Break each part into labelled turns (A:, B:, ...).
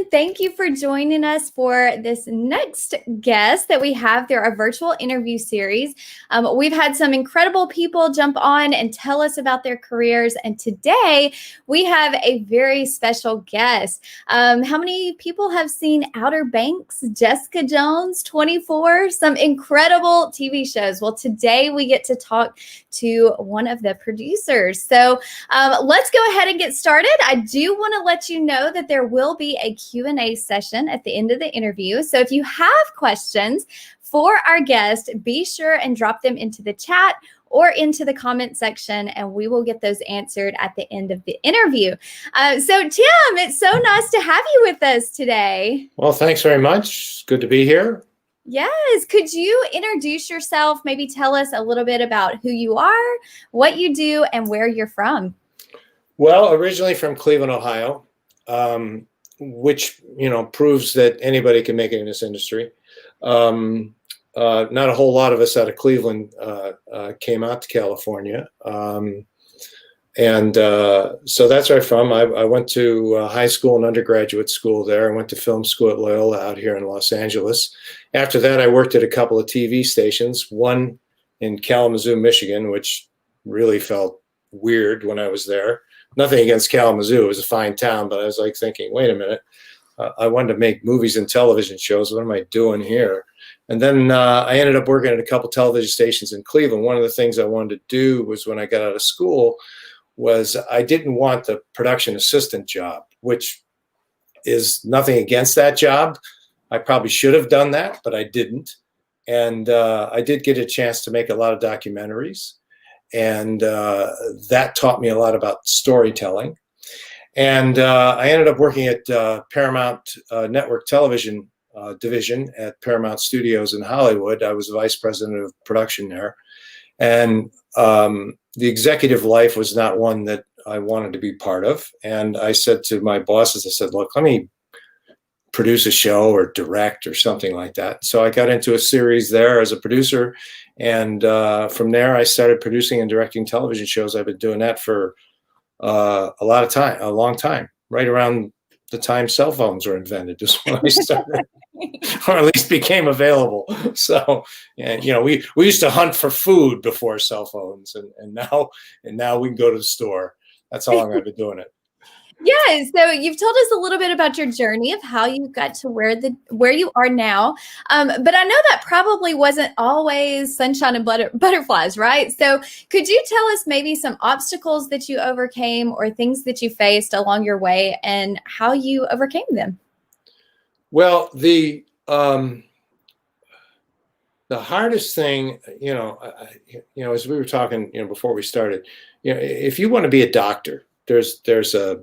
A: everyone. Thank you for joining us for this next guest that we have through our virtual interview series. We've had some incredible people jump on and tell us about their careers. And today we have a very special guest. How many people have seen Outer Banks, Jessica Jones, 24, some incredible TV shows? Well, today we get to talk to one of the producers. So let's go ahead and get started. I do want to let you know that there will be a Q&A session at the end of the interview. So if you have questions for our guest, be sure and drop them into the chat or into the comment section, and we will get those answered at the end of the interview. So Tim, it's so nice to have you with us today.
B: Well, thanks very much. It's good to be here.
A: Yes. Could you introduce yourself? Maybe tell us a little bit about who you are, what you do, and where you're from.
B: Well, originally from Cleveland, Ohio, which, proves that anybody can make it in this industry. Not a whole lot of us out of Cleveland came out to California. So that's where I'm from. I went to high school and undergraduate school there. I went to film school at Loyola out here in Los Angeles. After that, I worked at a couple of TV stations, one in Kalamazoo, Michigan, which really felt weird when I was there. Nothing against Kalamazoo. It was a fine town, but I was like thinking, wait a minute. I wanted to make movies and television shows. What am I doing here? And then I ended up working at a couple television stations in Cleveland. One of the things I wanted to do was when I got out of school was I didn't want the production assistant job, which is nothing against that job. I probably should have done that, but I didn't. And I did get a chance to make a lot of documentaries. And that taught me a lot about storytelling. And I ended up working at Paramount Network Television division at Paramount Studios in Hollywood. I was vice president of production there. And the executive life was not one that I wanted to be part of. And I said to my bosses, I said, look, let me produce a show or direct or something like that. So I got into a series there as a producer. And from there, I started producing and directing television shows. I've been doing that for a long time, right around the time cell phones were invented is when I started, or at least became available. So, and we used to hunt for food before cell phones, and now we can go to the store. That's how long I've been doing it.
A: Yeah, so you've told us a little bit about your journey of how you got to where you are now, but I know that probably wasn't always sunshine and butterflies, right? So could you tell us maybe some obstacles that you overcame or things that you faced along your way and how you overcame them?
B: Well, the hardest thing, as we were talking, before we started, if you want to be a doctor, there's a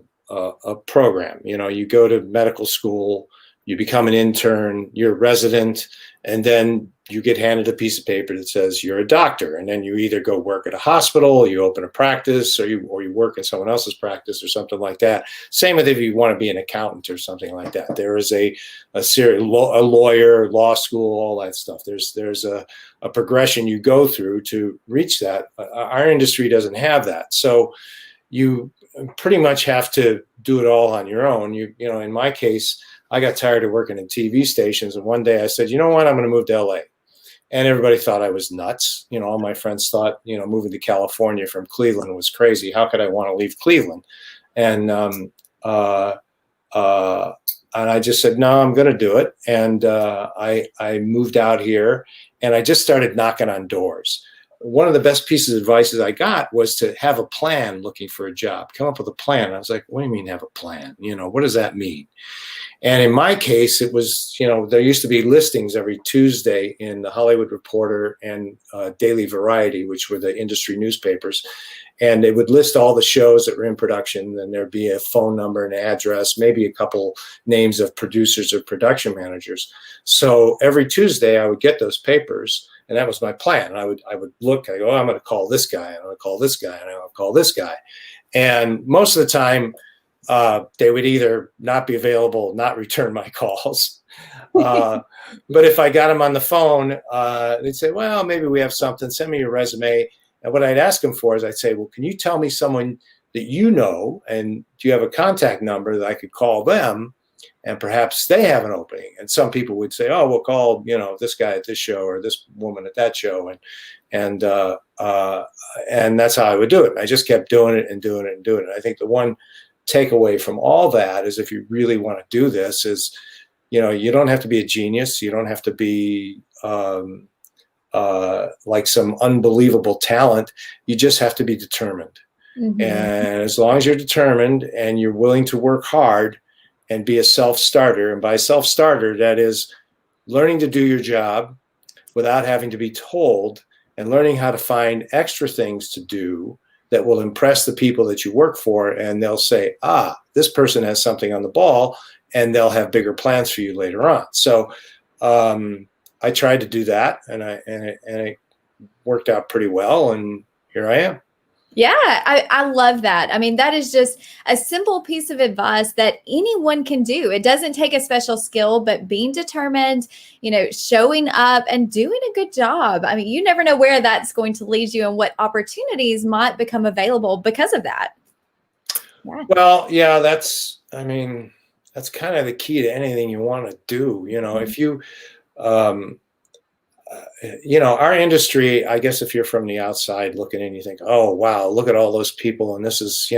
B: program. You go to medical school, you become an intern, you're a resident, and then you get handed a piece of paper that says you're a doctor. And then you either go work at a hospital, you open a practice, or you work in someone else's practice or something like that. Same with if you want to be an accountant or something like that. There is a lawyer, law school, all that stuff. There's a progression you go through to reach that. Our industry doesn't have that. So you pretty much have to do it all on your own. In my case, I got tired of working in TV stations. And one day I said, you know what, I'm going to move to LA. And everybody thought I was nuts. All my friends thought, moving to California from Cleveland was crazy. How could I want to leave Cleveland? And I just said, no, I'm going to do it. And I moved out here and I just started knocking on doors. One of the best pieces of advice that I got was to have a plan looking for a job, come up with a plan. And I was like, what do you mean have a plan? What does that mean? And in my case, it was, there used to be listings every Tuesday in the Hollywood Reporter and Daily Variety, which were the industry newspapers. And they would list all the shows that were in production. Then there'd be a phone number, an address, maybe a couple names of producers or production managers. So every Tuesday I would get those papers. And that was my plan. I would look, I go, I'm going to call this guy, and I'm going to call this guy, and I'm going to call this guy. And most of the time, they would either not be available, not return my calls. But if I got them on the phone, they'd say, well, maybe we have something. Send me your resume. And what I'd ask them for is I'd say, well, can you tell me someone that you know, and do you have a contact number that I could call them and perhaps they have an opening. And some people would say, oh, we'll call, this guy at this show or this woman at that show. And that's how I would do it. I just kept doing it and doing it and doing it. I think the one takeaway from all that is, if you really want to do this, is, you don't have to be a genius. You don't have to be like some unbelievable talent. You just have to be determined. Mm-hmm. And as long as you're determined and you're willing to work hard and be a self-starter, and by self-starter, that is learning to do your job without having to be told, and learning how to find extra things to do that will impress the people that you work for. And they'll say, this person has something on the ball, and they'll have bigger plans for you later on. So I tried to do that, and it worked out pretty well. And here I am.
A: Yeah, I love that. I mean, that is just a simple piece of advice that anyone can do. It doesn't take a special skill, but being determined, showing up and doing a good job. I mean, you never know where that's going to lead you and what opportunities might become available because of that.
B: Yeah. Well, yeah, that's kind of the key to anything you want to do. Mm-hmm. If you, our industry, I guess if you're from the outside looking in, you think, oh, wow, look at all those people. And this is,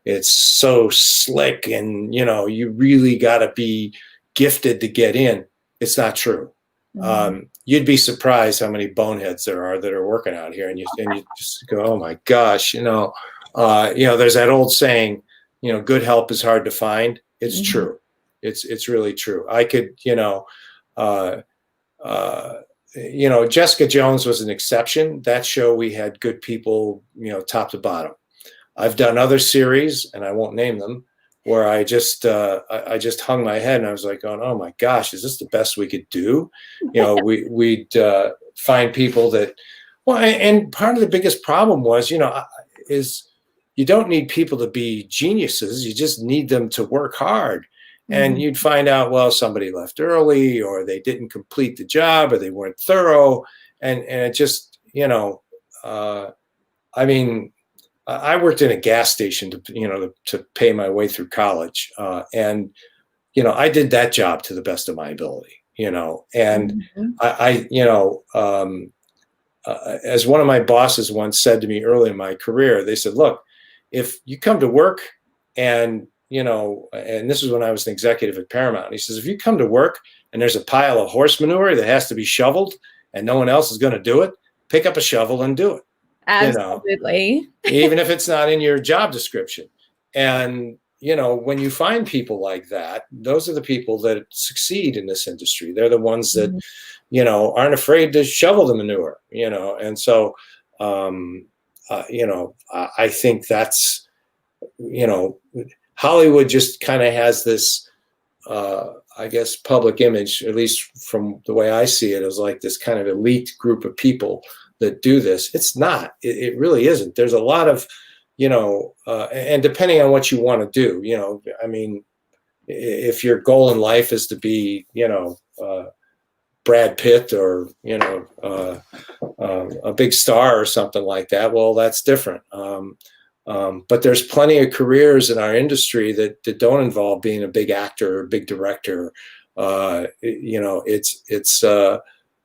B: it's so slick, and, you really got to be gifted to get in. It's not true. Mm-hmm. You'd be surprised how many boneheads there are that are working out here. And you just go, oh my gosh, there's that old saying, good help is hard to find. It's mm-hmm. true. It's really true. I could, Jessica Jones was an exception. That show, we had good people, top to bottom. I've done other series, and I won't name them, where I just hung my head and I was like, oh my gosh, is this the best we could do? We'd find people that, and part of the biggest problem was, is you don't need people to be geniuses. You just need them to work hard. And you'd find out, well, somebody left early, or they didn't complete the job, or they weren't thorough. And it just, I worked in a gas station to pay my way through college. And I did that job to the best of my ability, and mm-hmm. As one of my bosses once said to me early in my career, they said, look, if you come to work and and this is when I was an executive at Paramount. He says, if you come to work and there's a pile of horse manure that has to be shoveled and no one else is going to do it, pick up a shovel and do it.
A: Absolutely.
B: Even if it's not in your job description. And, when you find people like that, those are the people that succeed in this industry. They're the ones that, mm-hmm. Aren't afraid to shovel the manure, And so, I think that's, Hollywood just kind of has this, I guess, public image, at least from the way I see it, as like this kind of elite group of people that do this. It's not. It really isn't. There's a lot of, and depending on what you want to do, if your goal in life is to be, Brad Pitt or, a big star or something like that, well, that's different. But there's plenty of careers in our industry that don't involve being a big actor or a big director. And a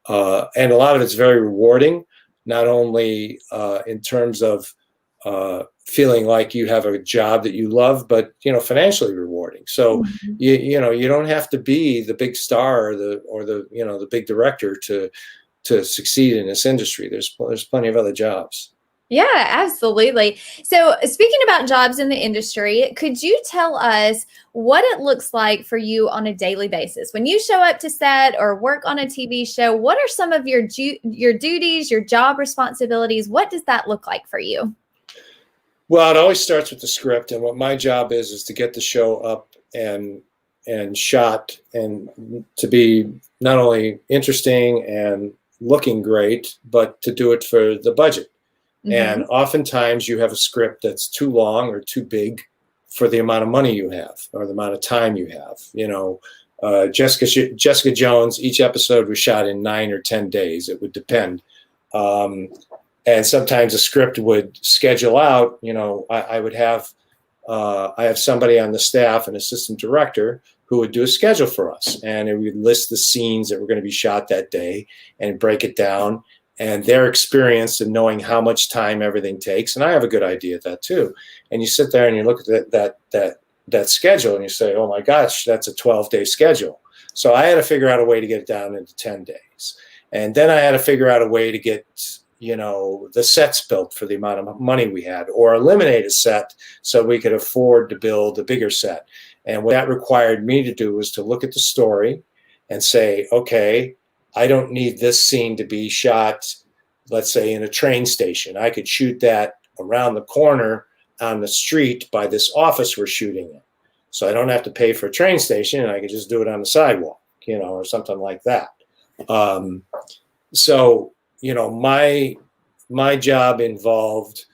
B: lot of it's very rewarding, not only in terms of feeling like you have a job that you love, but financially rewarding. So mm-hmm. you don't have to be the big star or the big director to succeed in this industry. There's plenty of other jobs.
A: Yeah, absolutely. So speaking about jobs in the industry, could you tell us what it looks like for you on a daily basis? When you show up to set or work on a TV show, what are some of your duties, your job responsibilities? What does that look like for you?
B: Well, it always starts with the script. And what my job is to get the show up and shot, and to be not only interesting and looking great, but to do it for the budget. Mm-hmm. And oftentimes you have a script that's too long or too big for the amount of money you have or the amount of time you have. Jessica Jones, each episode was shot in 9 or 10 days. It would depend. And sometimes a script would schedule out, I would have I have somebody on the staff, an assistant director, who would do a schedule for us, and it would list the scenes that were going to be shot that day and break it down, and their experience in knowing how much time everything takes. And I have a good idea of that too. And you sit there and you look at that schedule and you say, oh my gosh, that's a 12-day schedule. So I had to figure out a way to get it down into 10 days. And then I had to figure out a way to get, the sets built for the amount of money we had, or eliminate a set so we could afford to build a bigger set. And what that required me to do was to look at the story and say, okay, I don't need this scene to be shot, let's say, in a train station. I could shoot that around the corner on the street by this office we're shooting in. So I don't have to pay for a train station, and I could just do it on the sidewalk, or something like that. So, my job involved,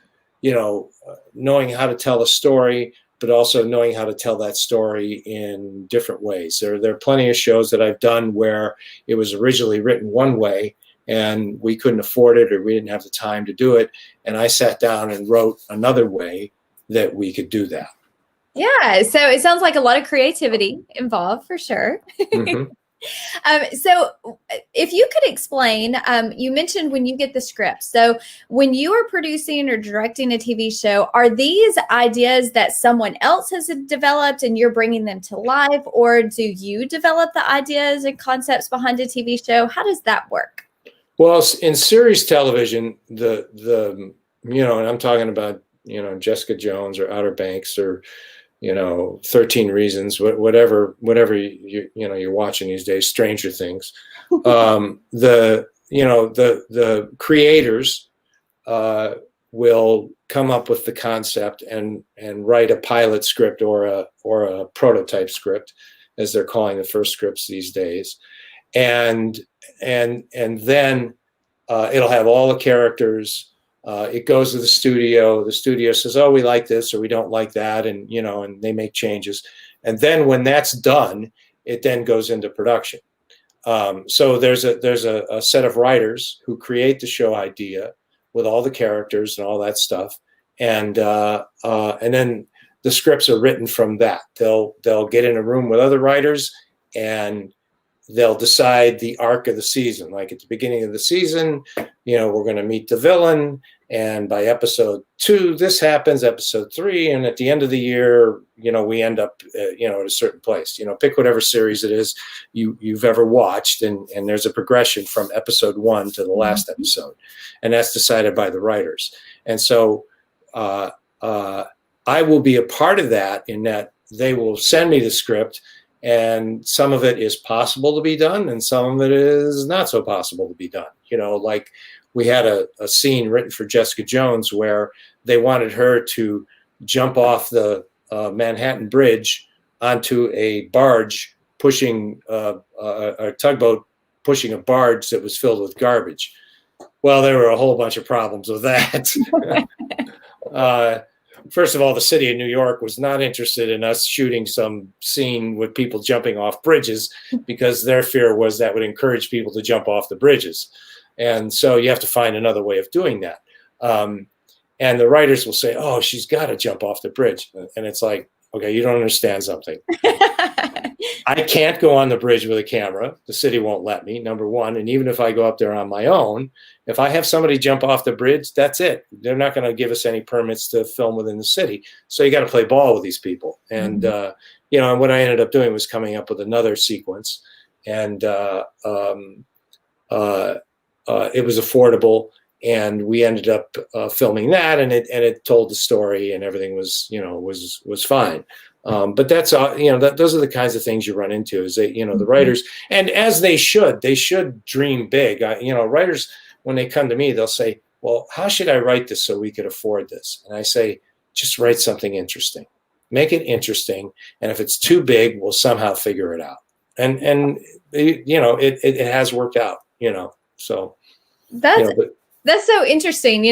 B: knowing how to tell a story, but also knowing how to tell that story in different ways. There are plenty of shows that I've done where it was originally written one way and we couldn't afford it, or we didn't have the time to do it. And I sat down and wrote another way that we could do that.
A: Yeah. So it sounds like a lot of creativity involved for sure.
B: Mm-hmm.
A: So if you could explain, you mentioned when you get the script. So when you are producing or directing a TV show, are these ideas that someone else has developed and you're bringing them to life, or do you develop the ideas and concepts behind a TV show? How does that work?
B: Well, in series television, and I'm talking about, Jessica Jones or Outer Banks or 13 Reasons, whatever you're watching these days, Stranger Things. The creators will come up with the concept and write a pilot script or a prototype script, as they're calling the first scripts these days, and then it'll have all the characters. It goes to the studio. The studio says, "Oh, we like this," or "We don't like that," and they make changes. And then when that's done, it then goes into production. So there's a set of writers who create the show idea with all the characters and all that stuff, and then the scripts are written from that. They'll get in a room with other writers and they'll decide the arc of the season. Like at the beginning of the season, we're going to meet the villain, and by episode 2, this happens, episode 3, and at the end of the year, we end up, at a certain place. Pick whatever series it is you've ever watched, and there's a progression from episode 1 to the last episode, and that's decided by the writers. And so I will be a part of that, in that they will send me the script, and some of it is possible to be done, and some of it is not so possible to be done. Like we had a scene written for Jessica Jones where they wanted her to jump off the Manhattan Bridge onto a barge pushing a tugboat, pushing a barge that was filled with garbage. Well, there were a whole bunch of problems with that. First of all, the city of New York was not interested in us shooting some scene with people jumping off bridges, because their fear was that would encourage people to jump off the bridges. And so you have to find another way of doing that. And the writers will say, "Oh, she's got to jump off the bridge." And it's like, okay, you don't understand something. I can't go on the bridge with a camera. The city won't let me, number one. And even if I go up there on my own, if I have somebody jump off the bridge, that's it. They're not going to give us any permits to film within the city. So you got to play ball with these people. And, and what I ended up doing was coming up with another sequence. And it was affordable. And we ended up filming that, and it told the story, and everything was fine. But that's those are the kinds of things you run into. Is that the writers, and as they should dream big. Writers, when they come to me, they'll say, "Well, how should I write this so we could afford this?" And I say, "Just write something interesting, make it interesting, and if it's too big, we'll somehow figure it out." And it has worked out. So
A: That's so interesting.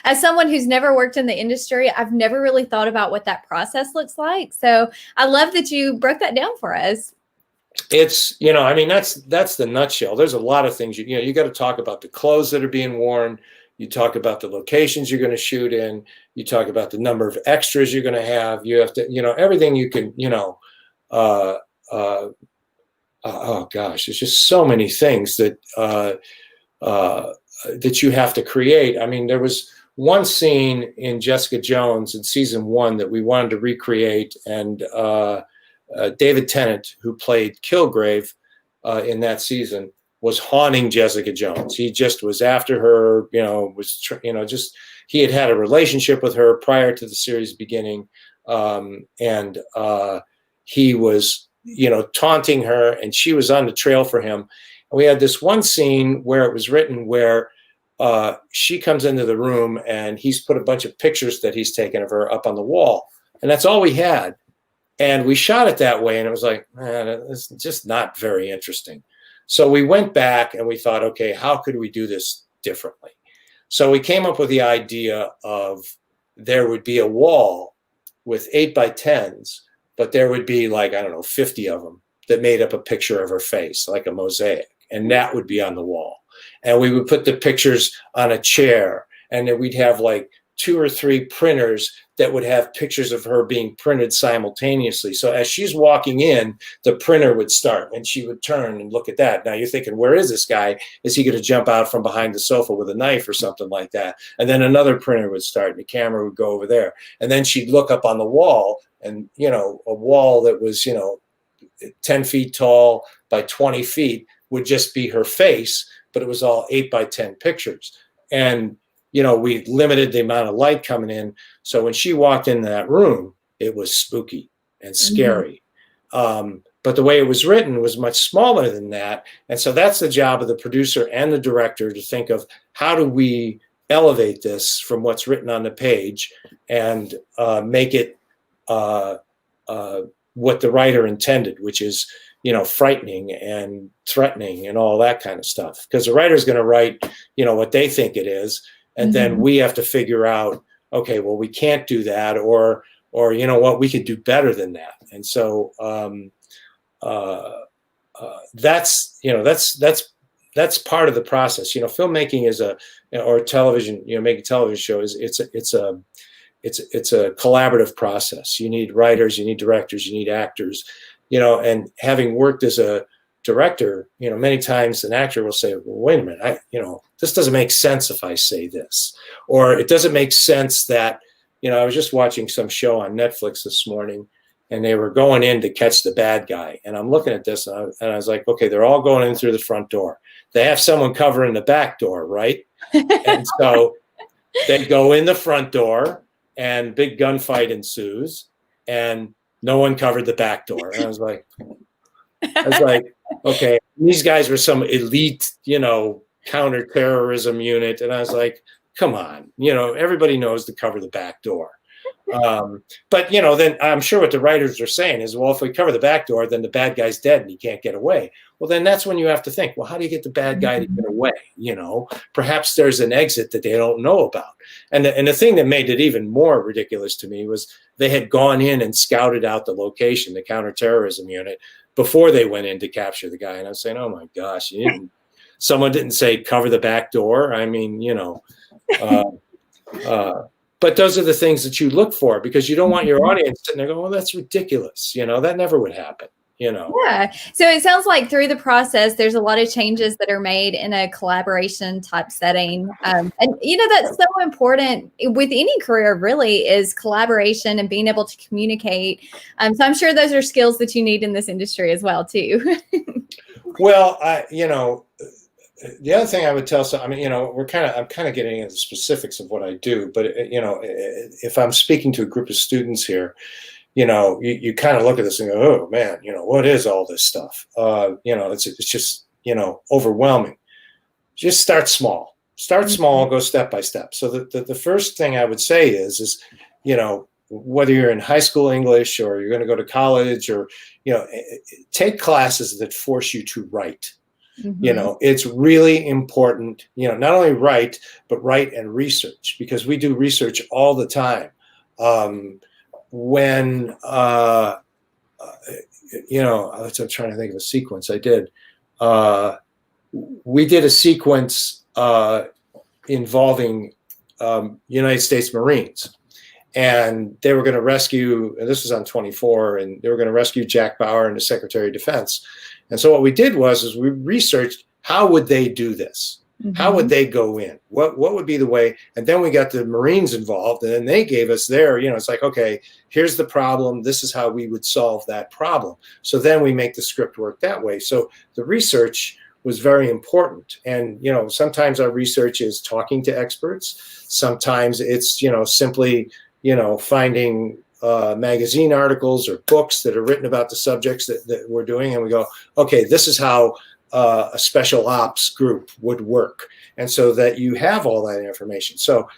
A: As someone who's never worked in the industry, I've never really thought about what that process looks like. So I love that you broke that down for us.
B: It's, that's the nutshell. There's a lot of things, you got to talk about the clothes that are being worn. You talk about the locations you're going to shoot in. You talk about the number of extras you're going to have. You have to, everything you can, uh, uh, oh gosh, there's just so many things that that you have to create. I mean, there was one scene in Jessica Jones in season 1 that we wanted to recreate, and David Tennant, who played Kilgrave in that season, was haunting Jessica Jones. He just was after her, just he had had a relationship with her prior to the series beginning, and he was, taunting her, and she was on the trail for him. And we had this one scene where it was written where she comes into the room and he's put a bunch of pictures that he's taken of her up on the wall, and that's all we had. And we shot it that way, and it was like, man, it's just not very interesting. So we went back and we thought, okay, how could we do this differently? So we came up with the idea of there would be a wall with 8x10s, but there would be like, I don't know, 50 of them that made up a picture of her face, like a mosaic, and that would be on the wall. And we would put the pictures on a chair, and then we'd have like 2 or 3 printers that would have pictures of her being printed simultaneously. So as she's walking in, the printer would start and she would turn and look at that. Now you're thinking, where is this guy? Is he going to jump out from behind the sofa with a knife or something like that? And then another printer would start and the camera would go over there. And then she'd look up on the wall, and, a wall that was, 10 feet tall by 20 feet would just be her face, but it was all 8x10 pictures. And we limited the amount of light coming in. So when she walked into that room, it was spooky and scary. But the way it was written was much smaller than that. And so that's the job of the producer and the director, to think of how do we elevate this from what's written on the page and make it what the writer intended, which is, frightening and threatening and all that kind of stuff. Because the writer's going to write, what they think it is. And then we have to figure out, okay, well, we can't do that, or what, we could do better than that. And so that's part of the process. Filmmaking is or television, making a television show it's a collaborative process. You need writers, you need directors, you need actors, and having worked as a director, many times an actor will say, well, wait a minute, this doesn't make sense if I say this, or it doesn't make sense that, I was just watching some show on Netflix this morning, and they were going in to catch the bad guy. And I'm looking at this, and I was like, okay, they're all going in through the front door. They have someone covering the back door, right? And so they go in the front door, and big gunfight ensues, and no one covered the back door. And I was like, okay, these guys were some elite, counterterrorism unit. And I was like, come on, everybody knows to cover the back door. But, then I'm sure what the writers are saying is, well, if we cover the back door, then the bad guy's dead and he can't get away. Well, then that's when you have to think, well, how do you get the bad guy to get away? Perhaps there's an exit that they don't know about. And the thing that made it even more ridiculous to me was they had gone in and scouted out the location, the counterterrorism unit, before they went in to capture the guy. And I was saying, oh my gosh, someone didn't say cover the back door. I mean, but those are the things that you look for, because you don't want your audience sitting there going, well, that's ridiculous. That never would happen.
A: Yeah. So it sounds like through the process, there's a lot of changes that are made in a collaboration type setting. And, that's so important with any career, really, is collaboration and being able to communicate. So I'm sure those are skills that you need in this industry as well, too.
B: Well, the other thing I would tell, I'm kind of getting into the specifics of what I do, but if I'm speaking to a group of students here, you kind of look at this and go, oh man, what is all this stuff? It's just, overwhelming. Just start small, go step by step. So the first thing I would say is, whether you're in high school English or you're going to go to college, or, take classes that force you to write. It's really important, not only write, but write and research, because we do research all the time. When I'm trying to think of a sequence I did. We did a sequence involving United States Marines. And they were going to rescue, and this was on 24, and they were going to rescue Jack Bauer and the Secretary of Defense. And so what we did was we researched, how would they do this? Mm-hmm. How would they go in? What would be the way? And then we got the Marines involved, and then they gave us their, it's like, okay, here's the problem. This is how we would solve that problem. So then we make the script work that way. So the research was very important. And, sometimes our research is talking to experts. Sometimes it's, simply, finding magazine articles or books that are written about the subjects that we're doing. And we go, okay, this is how a special ops group would work. And so that you have all that information. So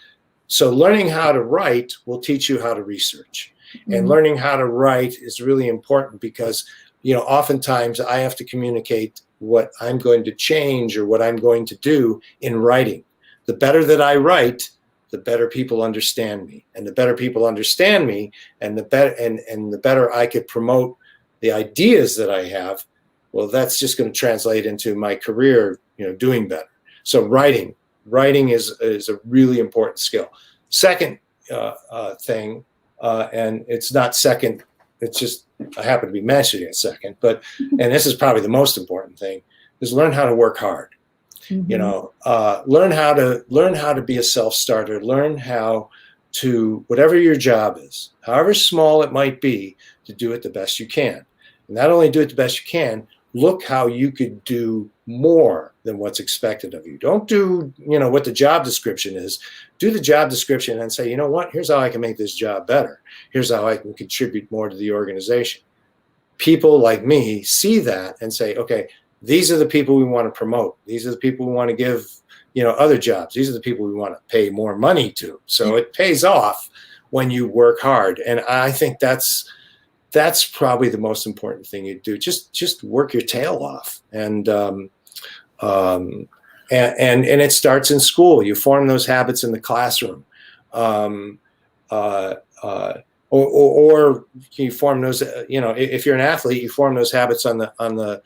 B: learning how to write will teach you how to research. Mm-hmm. And learning how to write is really important because, oftentimes I have to communicate what I'm going to change or what I'm going to do in writing. The better that I write, the better people understand me, and the better people understand me, and the better I could promote the ideas that I have. Well, that's just going to translate into my career, doing better. So writing is a really important skill. Second thing, and it's not second, it's just I happen to be mentioning it second, and this is probably the most important thing, is learn how to work hard. Mm-hmm. Learn how to be a self-starter. Learn how to, whatever your job is, however small it might be, to do it the best you can. And not only do it the best you can, look how you could do more than what's expected of you. Don't do, what the job description is. Do the job description and say, what? Here's how I can make this job better. Here's how I can contribute more to the organization. People like me see that and say, okay, these are the people we want to promote. These are the people we want to give, other jobs. These are the people we want to pay more money to. So it pays off when you work hard. And I think that's probably the most important thing you do. Just work your tail off. And it starts in school. You form those habits in the classroom. Or you form those, if you're an athlete, you form those habits on the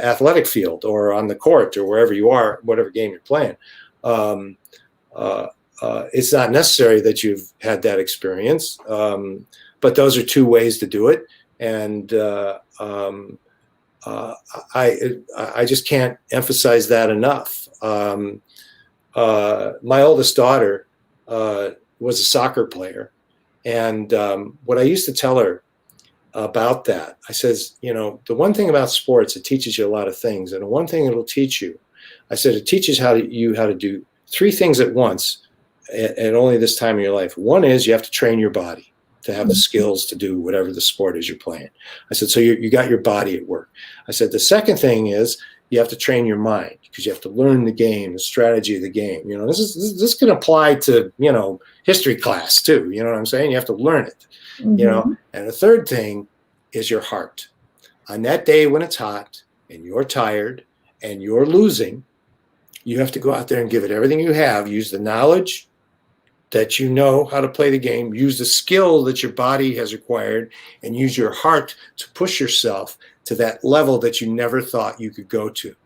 B: athletic field or on the court or wherever you are, whatever game you're playing. It's not necessary that you've had that experience, but those are two ways to do it. And I just can't emphasize that enough. My oldest daughter was a soccer player, and what I used to tell her about that, I says, the one thing about sports, it teaches you a lot of things, and the one thing it'll teach you, I said, it teaches you how to do three things at once at only this time in your life. One is you have to train your body to have the skills to do whatever the sport is you're playing. I said, so you got your body at work. I said, the second thing is you have to train your mind, because you have to learn the game, the strategy of the game. This can apply to, history class too. You know what I'm saying? You have to learn it,
A: Mm-hmm.
B: And the third thing is your heart. On that day when it's hot and you're tired and you're losing, you have to go out there and give it everything you have. Use the knowledge that you know how to play the game, use the skill that your body has acquired, and use your heart to push yourself to that level that you never thought you could go to.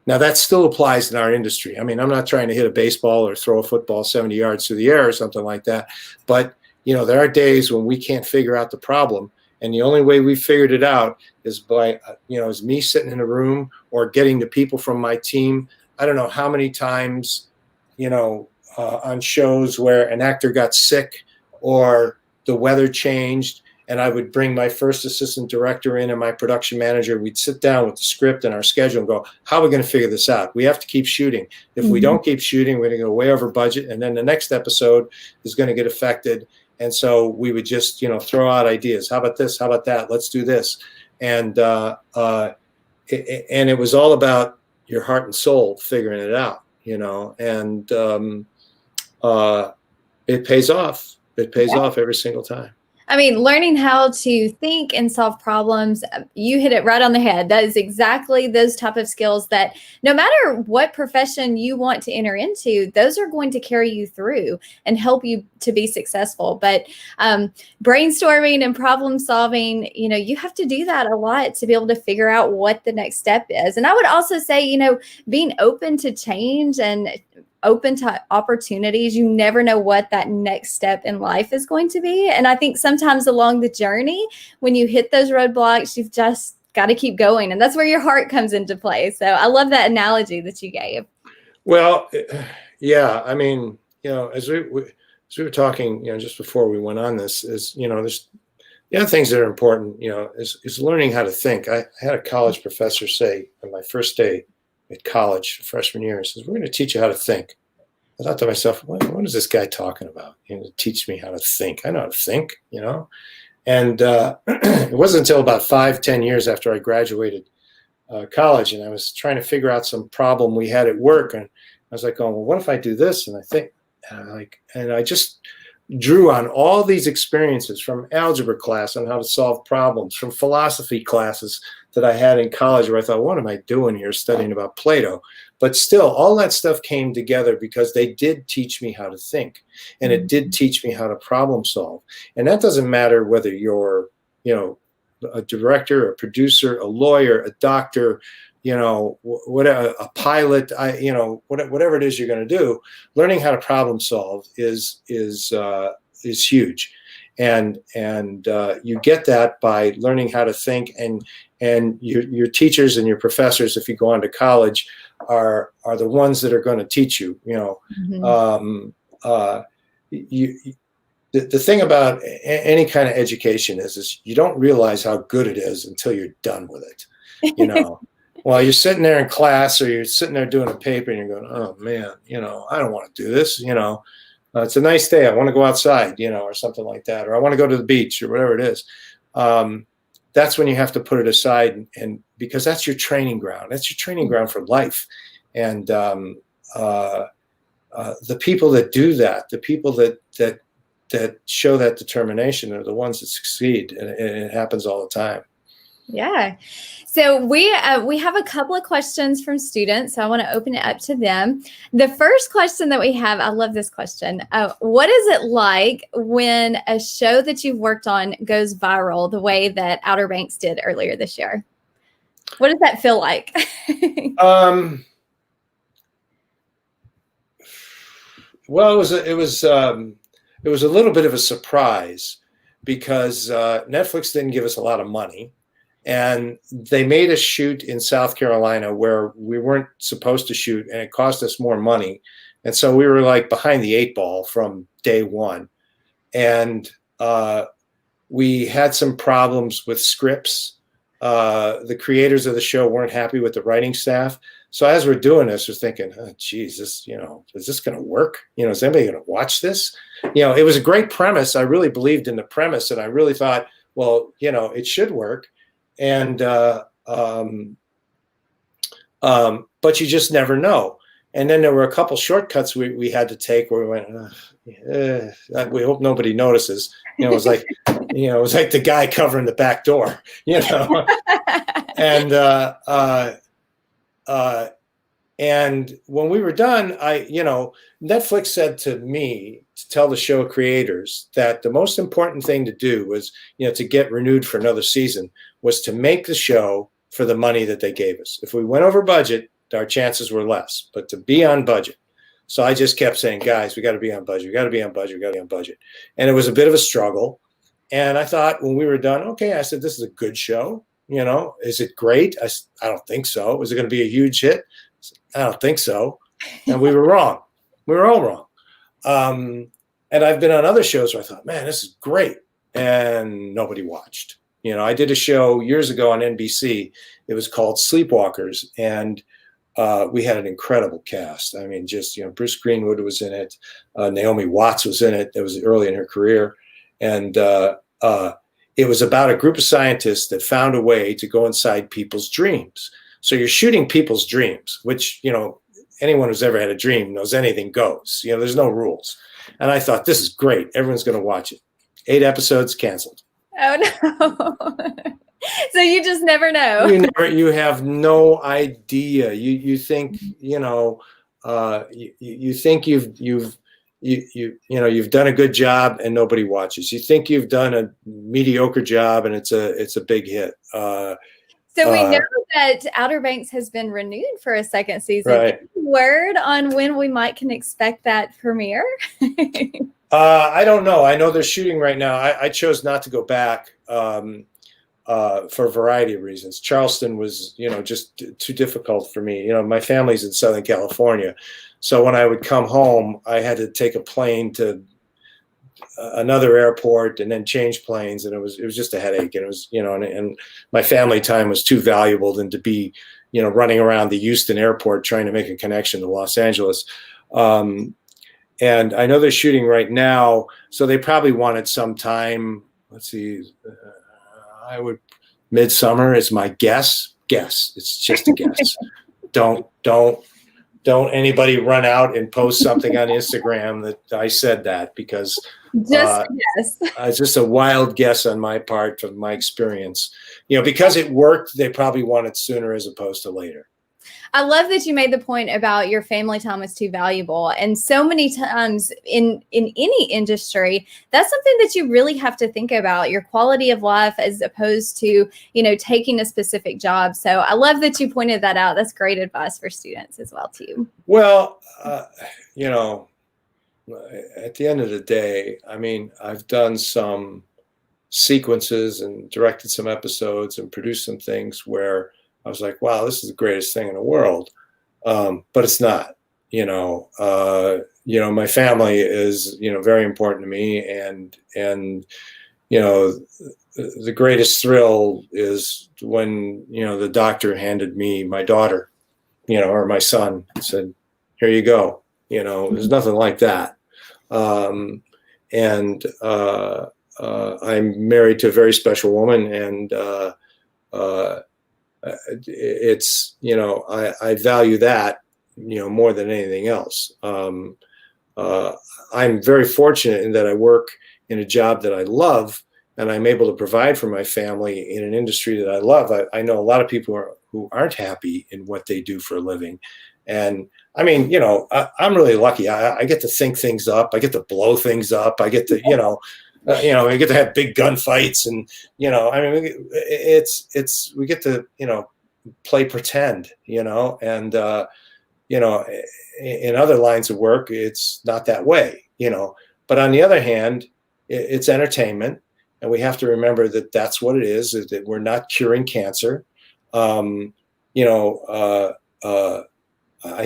B: Now, that still applies in our industry. I mean, I'm not trying to hit a baseball or throw a football 70 yards through the air or something like that. But, there are days when we can't figure out the problem. And the only way we figured it out is by, is me sitting in a room or getting the people from my team. I don't know how many times, on shows where an actor got sick or the weather changed, and I would bring my first assistant director in and my production manager. We'd sit down with the script and our schedule and go, how are we going to figure this out? We have to keep shooting. If we don't keep shooting, we're going to go way over budget, and then the next episode is going to get affected. And so we would just, throw out ideas. How about this? How about that? Let's do this. And it was all about your heart and soul figuring it out, and it pays off. It pays off every single time.
A: I mean, learning how to think and solve problems, you hit it right on the head. That is exactly those type of skills that no matter what profession you want to enter into, those are going to carry you through and help you to be successful. But brainstorming and problem solving, you have to do that a lot to be able to figure out what the next step is. And I would also say, being open to change and open to opportunities. You never know what that next step in life is going to be. And I think sometimes along the journey, when you hit those roadblocks, you've just got to keep going. And that's where your heart comes into play. So I love that analogy that you gave.
B: Well, yeah, I mean, as we were talking, just before we went on this, there's the other things that are important, is learning how to think. I had a college professor say on my first day at college, freshman year, he says, "We're going to teach you how to think." I thought to myself, what is this guy talking about? Teach me how to think. I know how to think, And it wasn't until about 5-10 years after I graduated college, and I was trying to figure out some problem we had at work, and I was like, "Oh, well, what if I do this?" And I think, and I just drew on all these experiences from algebra class on how to solve problems, from philosophy classes that I had in college where I thought, what am I doing here studying about Plato? But still, all that stuff came together because they did teach me how to think, and it did teach me how to problem solve. And that doesn't matter whether you're, a director, a producer, a lawyer, a doctor, whatever, a pilot, whatever it is you're going to do, learning how to problem solve is huge. And you get that by learning how to think, and your teachers and your professors, if you go on to college, are the ones that are going to teach you. The thing about any kind of education is you don't realize how good it is until you're done with it. While you're sitting there in class or you're sitting there doing a paper and you're going, oh man, I don't want to do this. It's a nice day. I want to go outside, or something like that, or I want to go to the beach or whatever it is. That's when you have to put it aside, and because that's your training ground. That's your training ground for life. And the people that do that, the people that show that determination are the ones that succeed, and it happens all the time.
A: Yeah. So we have a couple of questions from students. So I want to open it up to them. The first question that we have, I love this question. What is it like when a show that you've worked on goes viral the way that Outer Banks did earlier this year? What does that feel like?
B: Well, it was a little bit of a surprise because Netflix didn't give us a lot of money. And they made us shoot in South Carolina where we weren't supposed to shoot, and it cost us more money. And so we were like behind the 8 ball from day one. And we had some problems with scripts. The creators of the show weren't happy with the writing staff. So as we're doing this, we're thinking, oh, geez, is this going to work? Is anybody going to watch this? It was a great premise. I really believed in the premise, and I really thought, well, it should work. And but you just never know. And then there were a couple shortcuts we had to take where we went, we hope nobody notices. It was like the guy covering the back door, and when we were done, Netflix said to me to tell the show creators that the most important thing to do was, to get renewed for another season, was to make the show for the money that they gave us. If we went over budget, our chances were less, but to be on budget. So I just kept saying, guys, we got to be on budget. We got to be on budget. We got to be on budget. And it was a bit of a struggle. And I thought when we were done, okay, I said, this is a good show. Is it great? I don't think so. Is it going to be a huge hit? I don't think so. And we were wrong. We were all wrong. And I've been on other shows where I thought, man, this is great. And nobody watched. I did a show years ago on NBC. It was called Sleepwalkers. And we had an incredible cast. I mean, just, Bruce Greenwood was in it. Naomi Watts was in it. That was early in her career. And it was about a group of scientists that found a way to go inside people's dreams. So you're shooting people's dreams, which, anyone who's ever had a dream knows anything goes. There's no rules. And I thought, this is great. Everyone's going to watch it. 8 episodes canceled.
A: Oh no. So you just never know.
B: You have no idea. You think, you think you've done a good job and nobody watches. You think you've done a mediocre job and it's a big hit.
A: So we know that Outer Banks has been renewed for a second season.
B: Right.
A: Any word on when we can expect that premiere?
B: I don't know. I know they're shooting right now. I chose not to go back for a variety of reasons. Charleston was, just too difficult for me. My family's in Southern California. So when I would come home, I had to take a plane to another airport and then change planes. And it was just a headache. And it was, and my family time was too valuable than to be, running around the Houston airport trying to make a connection to Los Angeles. And I know they're shooting right now. So they probably wanted some time. Let's see. I would midsummer is my guess. It's just a guess. Don't anybody run out and post something on Instagram that I said that, because it's just a wild guess on my part from my experience. Because it worked, they probably want it sooner as opposed to later.
A: I love that you made the point about your family time was too valuable. And so many times in any industry, that's something that you really have to think about, your quality of life as opposed to, taking a specific job. So I love that you pointed that out. That's great advice for students as well, too.
B: Well, at the end of the day, I mean, I've done some sequences and directed some episodes and produced some things where I was like, wow, this is the greatest thing in the world. But it's not, my family is, very important to me. And the greatest thrill is when, the doctor handed me my daughter, or my son, and said, here you go. There's nothing like that. I'm married to a very special woman, and it's, I value that, more than anything else. I'm very fortunate in that I work in a job that I love, and I'm able to provide for my family in an industry that I love. I know a lot of people who aren't happy in what they do for a living. And I mean, I'm really lucky. I get to think things up. I get to blow things up. I get to, we get to have big gunfights, and I mean, we get to play pretend, and in other lines of work, it's not that way, But on the other hand, it's entertainment, and we have to remember that that's what it is that we're not curing cancer. I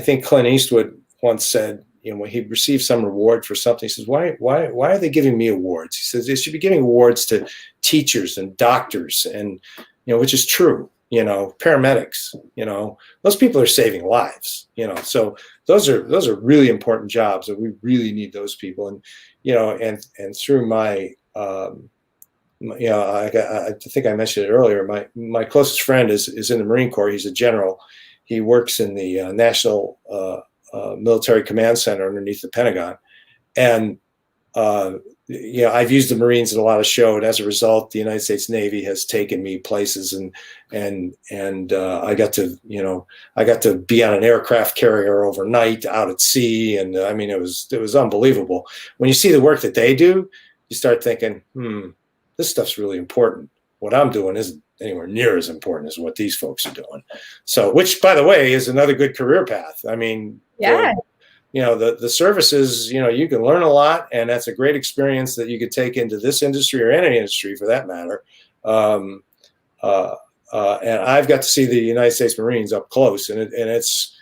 B: think Clint Eastwood once said, when he received some reward for something, he says, why are they giving me awards? He says they should be giving awards to teachers and doctors, and, which is true, paramedics, those people are saving lives, so those are really important jobs, and we really need those people. And, and through my, I think I mentioned it earlier, my closest friend is in the Marine Corps. He's a general. He works in the National Military Command Center underneath the Pentagon. And, I've used the Marines in a lot of show. And as a result, the United States Navy has taken me places, and I got to be on an aircraft carrier overnight out at sea. And I mean, it was unbelievable. When you see the work that they do, you start thinking, this stuff's really important. What I'm doing isn't anywhere near as important as what these folks are doing. So, which, by the way, is another good career path. I mean,
A: yeah.
B: The services, you can learn a lot, and that's a great experience that you could take into this industry or any industry for that matter. And I've got to see the United States Marines up close, and it's,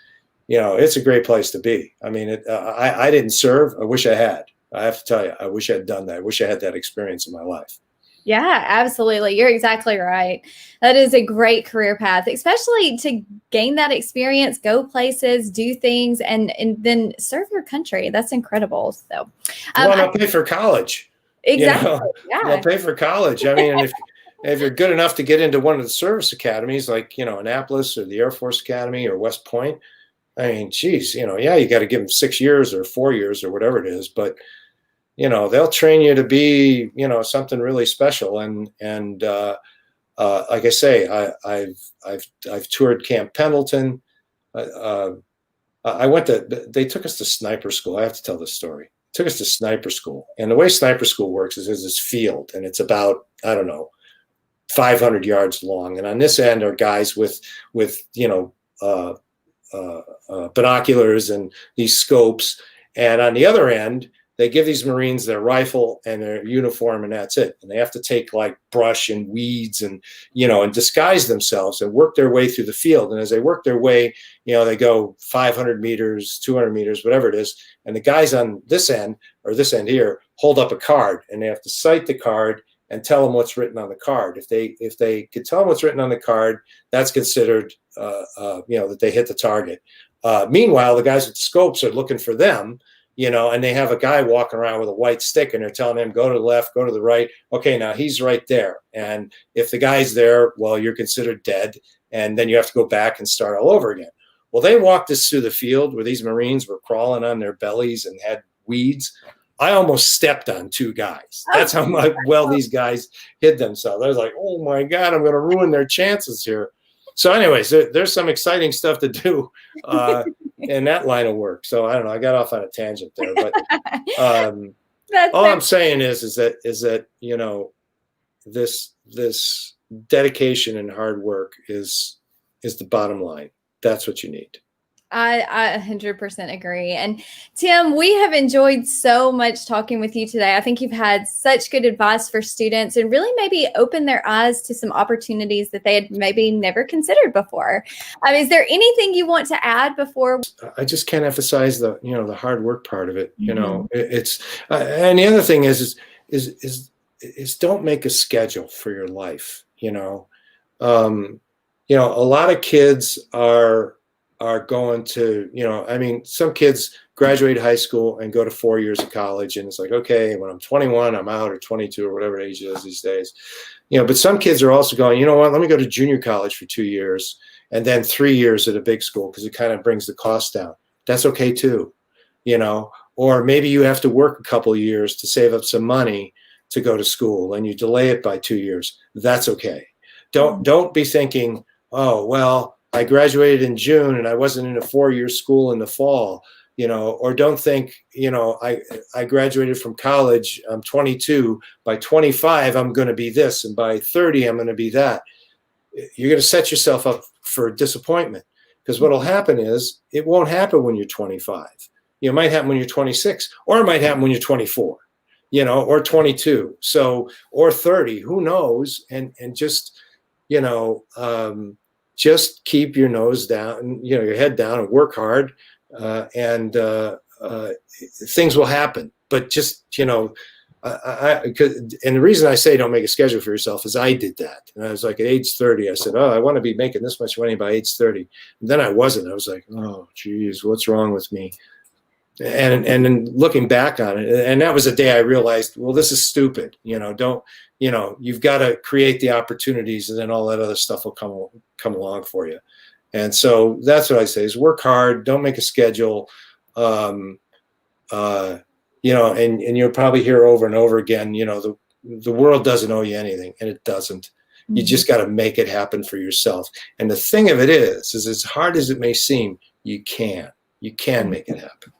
B: it's a great place to be. I mean, I didn't serve. I wish I had. I have to tell you, I wish I had done that. I wish I had that experience in my life.
A: Yeah, absolutely. You're exactly right. That is a great career path, especially to gain that experience, go places, do things, and then serve your country. That's incredible. So,
B: I'll pay for college.
A: Exactly. Yeah.
B: I'll pay for college. I mean, if you're good enough to get into one of the service academies, like, Annapolis or the Air Force Academy or West Point, I mean, geez, you got to give them 6 years or 4 years or whatever it is. But, they'll train you to be, something really special. And like I say, I've toured Camp Pendleton. They took us to sniper school. I have to tell this story. Took us to sniper school. And the way sniper school works is there's this field, and it's about, I don't know, 500 yards long. And on this end are guys with binoculars and these scopes. And on the other end, they give these Marines their rifle and their uniform, and that's it. And they have to take like brush and weeds and, and disguise themselves and work their way through the field. And as they work their way, they go 500 meters, 200 meters, whatever it is. And the guys on this end or this end here hold up a card, and they have to cite the card and tell them what's written on the card. If they could tell them what's written on the card, that's considered, that they hit the target. Meanwhile, the guys with the scopes are looking for them, and they have a guy walking around with a white stick, and they're telling him, go to the left, go to the right. Okay, now he's right there. And if the guy's there, well, you're considered dead. And then you have to go back and start all over again. Well, they walked us through the field where these Marines were crawling on their bellies and had weeds. I almost stepped on 2 guys. That's how well these guys hid themselves. I was like, oh my God, I'm going to ruin their chances here. So anyways, there's some exciting stuff to do in that line of work. So I don't know. I got off on a tangent there, but all I'm saying is that this dedication and hard work is the bottom line. That's what you need.
A: I 100% agree. And Tim, we have enjoyed so much talking with you today. I think you've had such good advice for students and really maybe opened their eyes to some opportunities that they had maybe never considered before. Is there anything you want to add before?
B: I just can't emphasize the hard work part of it. It's and the other thing is don't make a schedule for your life. A lot of kids are going to, some kids graduate high school and go to 4 years of college, and it's like, okay, when I'm 21, I'm out, or 22, or whatever age it is these days. But some kids are also going, let me go to junior college for 2 years and then 3 years at a big school because it kind of brings the cost down. That's okay too, or maybe you have to work a couple of years to save up some money to go to school and you delay it by 2 years. That's okay. Don't be thinking, oh, well, I graduated in June and I wasn't in a 4-year school in the fall, or don't think, I graduated from college, I'm 22, by 25, I'm going to be this, and by 30, I'm going to be that. You're going to set yourself up for disappointment, because what will happen is it won't happen when you're 25. It might happen when you're 26, or it might happen when you're 24, or 22, or 30, who knows, and just, just keep your nose down, your head down, and work hard, and things will happen. But just, and the reason I say don't make a schedule for yourself is I did that. And I was like, at age 30, I said, oh, I want to be making this much money by age 30. And then I wasn't. I was like, oh, geez, what's wrong with me? And then looking back on it, and that was the day I realized, well, this is stupid. You've got to create the opportunities, and then all that other stuff will come along for you. And so that's what I say is work hard. Don't make a schedule. And you'll probably hear over and over again, the world doesn't owe you anything, and it doesn't. Mm-hmm. You just got to make it happen for yourself. And the thing of it is as hard as it may seem, you can make it happen.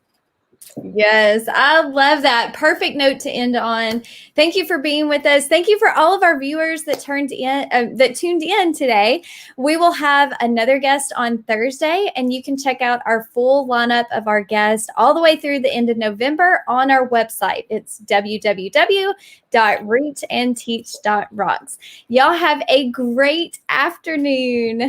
A: Yes, I love that. Perfect note to end on. Thank you for being with us. Thank you for all of our viewers that tuned in today. We will have another guest on Thursday, and you can check out our full lineup of our guests all the way through the end of November on our website. It's www.reachandteach.rocks. Y'all have a great afternoon.